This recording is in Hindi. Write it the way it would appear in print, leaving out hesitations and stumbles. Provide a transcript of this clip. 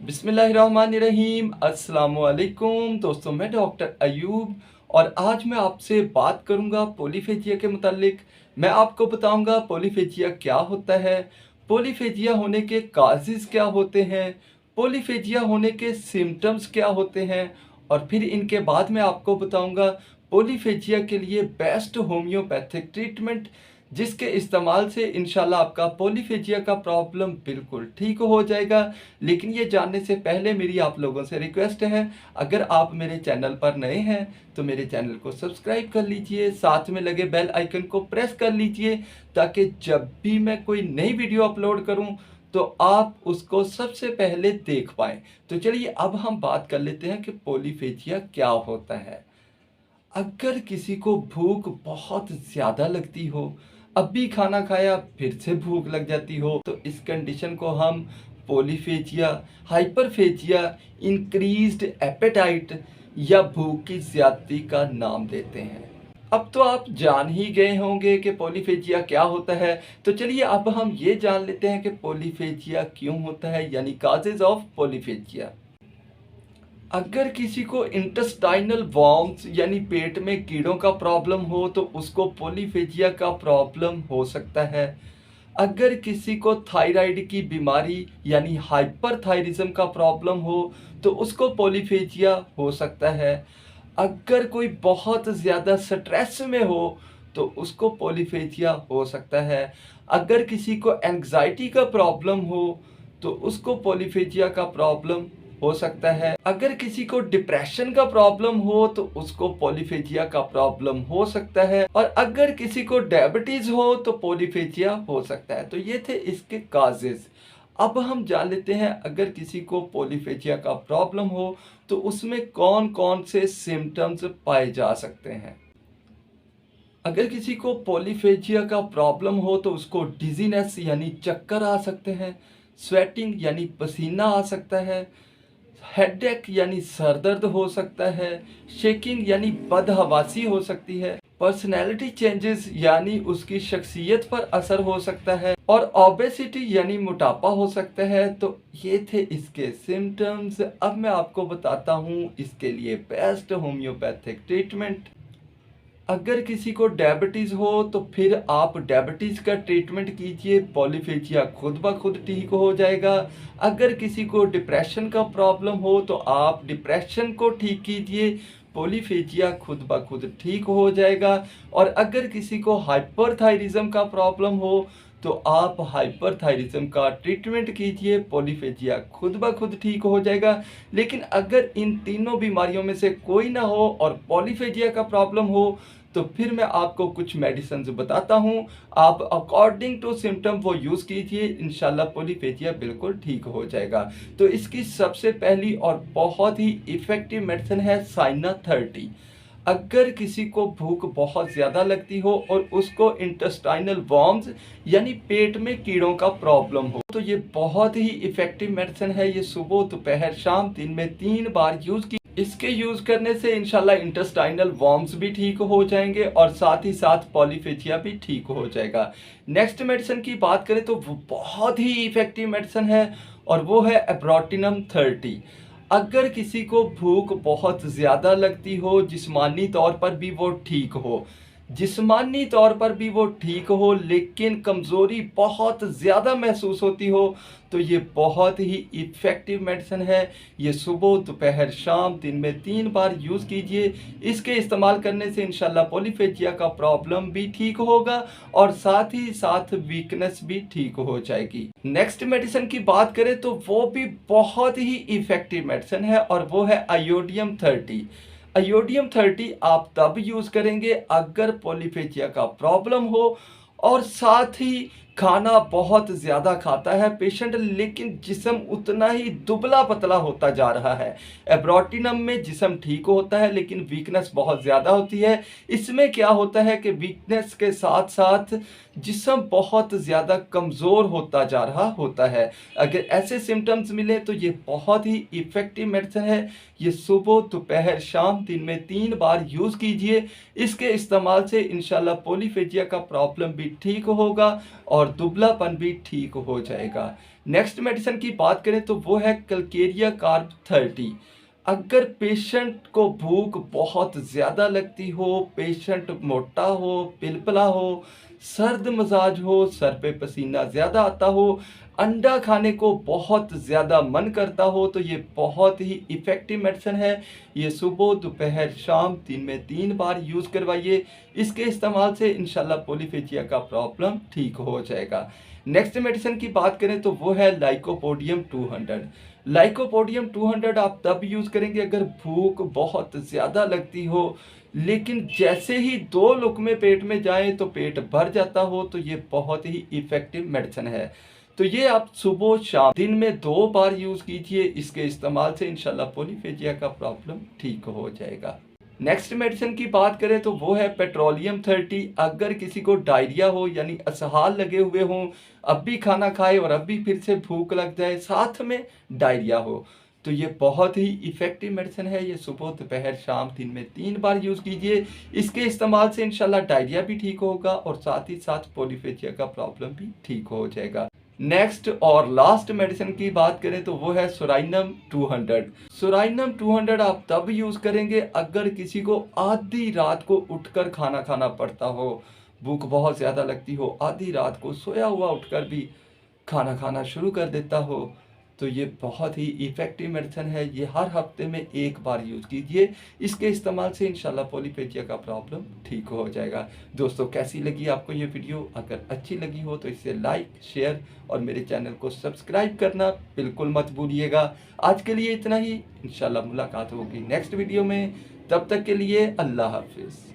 बिस्मिल्लाहिर्रहमानिर्रहीम अस्सलामुअलैकुम दोस्तों, मैं डॉक्टर अयूब और आज मैं आपसे बात करूंगा पॉलीफेजिया के मुतालिक। मैं आपको बताऊंगा पॉलीफेजिया क्या होता है, पॉलीफेजिया होने के काजेज़ क्या होते हैं, पॉलीफेजिया होने के सिम्टम्स क्या होते हैं और फिर इनके बाद मैं आपको बताऊंगा पॉलीफेजिया के लिए बेस्ट होम्योपैथिक ट्रीटमेंट जिसके इस्तेमाल से इंशाल्लाह आपका पॉलीफेजिया का प्रॉब्लम बिल्कुल ठीक हो जाएगा। लेकिन ये जानने से पहले मेरी आप लोगों से रिक्वेस्ट है, अगर आप मेरे चैनल पर नए हैं तो मेरे चैनल को सब्सक्राइब कर लीजिए, साथ में लगे बेल आइकन को प्रेस कर लीजिए ताकि जब भी मैं कोई नई वीडियो अपलोड करूं तो आप उसको सबसे पहले देख पाएँ। तो चलिए अब हम बात कर लेते हैं कि पॉलीफेजिया क्या होता है। अगर किसी को भूख बहुत ज़्यादा लगती हो, अभी खाना खाया फिर से भूख लग जाती हो, तो इस कंडीशन को हम पॉलीफेजिया, हाइपरफेजिया, इंक्रीज्ड एपेटाइट या भूख की ज़्यादती का नाम देते हैं। अब तो आप जान ही गए होंगे कि पॉलीफेजिया क्या होता है, तो चलिए अब हम ये जान लेते हैं कि पॉलीफेजिया क्यों होता है, यानी काजेज ऑफ पॉलीफेजिया। अगर किसी को इंटेस्टाइनल वॉर्म्स यानी पेट में कीड़ों का प्रॉब्लम हो तो उसको पॉलीफेजिया का प्रॉब्लम हो सकता है। अगर किसी को थायराइड की बीमारी यानी हाइपरथायरिज्म का प्रॉब्लम हो तो उसको पॉलीफेजिया हो सकता है। अगर कोई बहुत ज़्यादा स्ट्रेस में हो तो उसको पॉलीफेजिया हो सकता है। अगर किसी को एंग्जाइटी का प्रॉब्लम हो तो उसको पॉलीफेजिया का प्रॉब्लम हो सकता है। अगर किसी को डिप्रेशन का प्रॉब्लम हो तो उसको पॉलीफेजिया का प्रॉब्लम हो सकता है। और अगर किसी को डायबिटीज हो तो पॉलीफेजिया हो सकता है। तो ये थे इसके काजेज। अब हम जान लेते हैं अगर किसी को पॉलीफेजिया का प्रॉब्लम हो तो उसमें कौन कौन से सिम्टम्स पाए जा सकते हैं। अगर किसी को पॉलीफेजिया का प्रॉब्लम हो तो उसको डिजीनेस यानी चक्कर आ सकते हैं, स्वेटिंग यानी पसीना आ सकता है, हेडेक यानी सर दर्द हो सकता है, शेकिंग यानी बदहवासी हो सकती है, पर्सनैलिटी चेंजेस यानी उसकी शख्सियत पर असर हो सकता है और ओबेसिटी यानी मोटापा हो सकता है। तो ये थे इसके सिम्टम्स। अब मैं आपको बताता हूँ इसके लिए बेस्ट होम्योपैथिक ट्रीटमेंट। अगर किसी को डायबिटीज़ हो तो फिर आप डायबिटीज़ का ट्रीटमेंट कीजिए, पॉलीफेजिया खुद ब खुद ठीक हो जाएगा। अगर किसी को डिप्रेशन का प्रॉब्लम हो तो आप डिप्रेशन को ठीक कीजिए, पॉलीफेजिया खुद ब खुद ठीक हो जाएगा। और अगर किसी को हाइपरथायरिज्म का प्रॉब्लम हो तो आप हाइपरथायरिज्म का ट्रीटमेंट कीजिए, पॉलीफेजिया खुद ब खुद ठीक हो जाएगा। लेकिन अगर इन तीनों बीमारियों में से कोई ना हो और पॉलीफेजिया का प्रॉब्लम हो तो फिर मैं आपको कुछ मेडिसिन बताता हूँ, आप अकॉर्डिंग टू सिम्टम वो यूज़ कीजिए, इंशाल्लाह पॉलीफेजिया बिल्कुल ठीक हो जाएगा। तो इसकी सबसे पहली और बहुत ही इफ़ेक्टिव मेडिसिन है साइना 30। अगर किसी को भूख बहुत ज़्यादा लगती हो और उसको इंटेस्टाइनल वॉर्म्स यानी पेट में कीड़ों का प्रॉब्लम हो तो ये बहुत ही इफ़ेक्टिव मेडिसिन है। ये सुबह, दोपहर, शाम, दिन में 3 बार यूज़ की। इसके यूज़ करने से इंशाल्लाह इंटेस्टाइनल वॉर्म्स भी ठीक हो जाएंगे और साथ ही साथ पॉलीफेजिया भी ठीक हो जाएगा। नेक्स्ट मेडिसिन की बात करें तो वो बहुत ही इफ़ेक्टिव मेडिसिन है और वो है एब्रोटिनम 30। अगर किसी को भूख बहुत ज़्यादा लगती हो, जिस्मानी तौर पर भी वो ठीक हो, जिस्मानी तौर पर भी वो ठीक हो लेकिन कमज़ोरी बहुत ज़्यादा महसूस होती हो तो ये बहुत ही इफ़ेक्टिव मेडिसिन है। ये सुबह, दोपहर, शाम, दिन में 3 बार यूज़ कीजिए। इसके इस्तेमाल करने से इंशाल्लाह पॉलीफेजिया का प्रॉब्लम भी ठीक होगा और साथ ही साथ वीकनेस भी ठीक हो जाएगी। नेक्स्ट मेडिसिन की बात करें तो वो भी बहुत ही इफ़ेक्टिव मेडिसिन है और वो है आयोडियम 30। आयोडियम 30 आप तब यूज़ करेंगे अगर पॉलीफेजिया का प्रॉब्लम हो और साथ ही खाना बहुत ज़्यादा खाता है पेशेंट लेकिन जिस्म उतना ही दुबला पतला होता जा रहा है। एब्रोटिनम में जिस्म ठीक होता है लेकिन वीकनेस बहुत ज़्यादा होती है। इसमें क्या होता है कि वीकनेस के साथ साथ जिस्म बहुत ज़्यादा कमज़ोर होता जा रहा होता है। अगर ऐसे सिम्टम्स मिले तो ये बहुत ही इफ़ेक्टिव मेडिसिन है। ये सुबह, दोपहर, शाम, दिन में 3 बार यूज़ कीजिए। इसके इस्तेमाल से इंशाल्लाह पॉलीफेजिया का प्रॉब्लम भी ठीक होगा और और दुबलापन भी ठीक हो जाएगा। नेक्स्ट मेडिसिन की बात करें तो वो है कैलकेरिया कार्ब 30। अगर पेशेंट को भूख बहुत ज़्यादा लगती हो, पेशेंट मोटा हो, पिलपला हो, सर्द मजाज हो, सर पे पसीना ज़्यादा आता हो, अंडा खाने को बहुत ज़्यादा मन करता हो, तो ये बहुत ही इफ़ेक्टिव मेडिसिन है। ये सुबह, दोपहर, शाम 3 में 3 बार यूज़ करवाइए। इसके इस्तेमाल से इंशाल्लाह पॉलीफेजिया का प्रॉब्लम ठीक हो जाएगा। नेक्स्ट मेडिसिन की बात करें तो वो है लाइकोपोडियम 200। लाइकोपोडियम 200 आप तब यूज़ करेंगे अगर भूख बहुत ज़्यादा लगती हो, लेकिन जैसे ही 2 लुक़मे पेट में जाएँ तो पेट भर जाता हो, तो ये बहुत ही इफ़ेक्टिव मेडिसिन है। तो ये आप सुबह शाम दिन में 2 बार यूज़ कीजिए। इसके इस्तेमाल से इंशाल्लाह पॉलीफेजिया का प्रॉब्लम ठीक हो जाएगा। नेक्स्ट मेडिसिन की बात करें तो वो है पेट्रोलियम 30। अगर किसी को डायरिया हो यानी असहाल लगे हुए हों, अब भी खाना खाए और अब भी फिर से भूख लग जाए, साथ में डायरिया हो, तो ये बहुत ही इफ़ेक्टिव मेडिसिन है। ये सुबह, दोपहर, शाम 3 में 3 बार यूज़ कीजिए। इसके इस्तेमाल से इंशाल्लाह डायरिया भी ठीक होगा और साथ ही साथ पॉलीफेजिया का प्रॉब्लम भी ठीक हो जाएगा। नेक्स्ट और लास्ट मेडिसिन की बात करें तो वो है सोराइनम 200। सोराइनम 200 आप तब यूज़ करेंगे अगर किसी को आधी रात को उठकर खाना खाना पड़ता हो, भूख बहुत ज़्यादा लगती हो, आधी रात को सोया हुआ उठकर भी खाना खाना शुरू कर देता हो, तो ये बहुत ही इफ़ेक्टिव मेडिसिन है। ये हर हफ्ते में 1 बार यूज़ कीजिए। इसके इस्तेमाल से इंशाल्लाह पॉलीफेजिया का प्रॉब्लम ठीक हो जाएगा। दोस्तों, कैसी लगी आपको ये वीडियो? अगर अच्छी लगी हो तो इसे लाइक, शेयर और मेरे चैनल को सब्सक्राइब करना बिल्कुल मत भूलिएगा। आज के लिए इतना ही। इंशाल्लाह मुलाकात होगी नेक्स्ट वीडियो में। तब तक के लिए अल्लाह हाफ़िज़।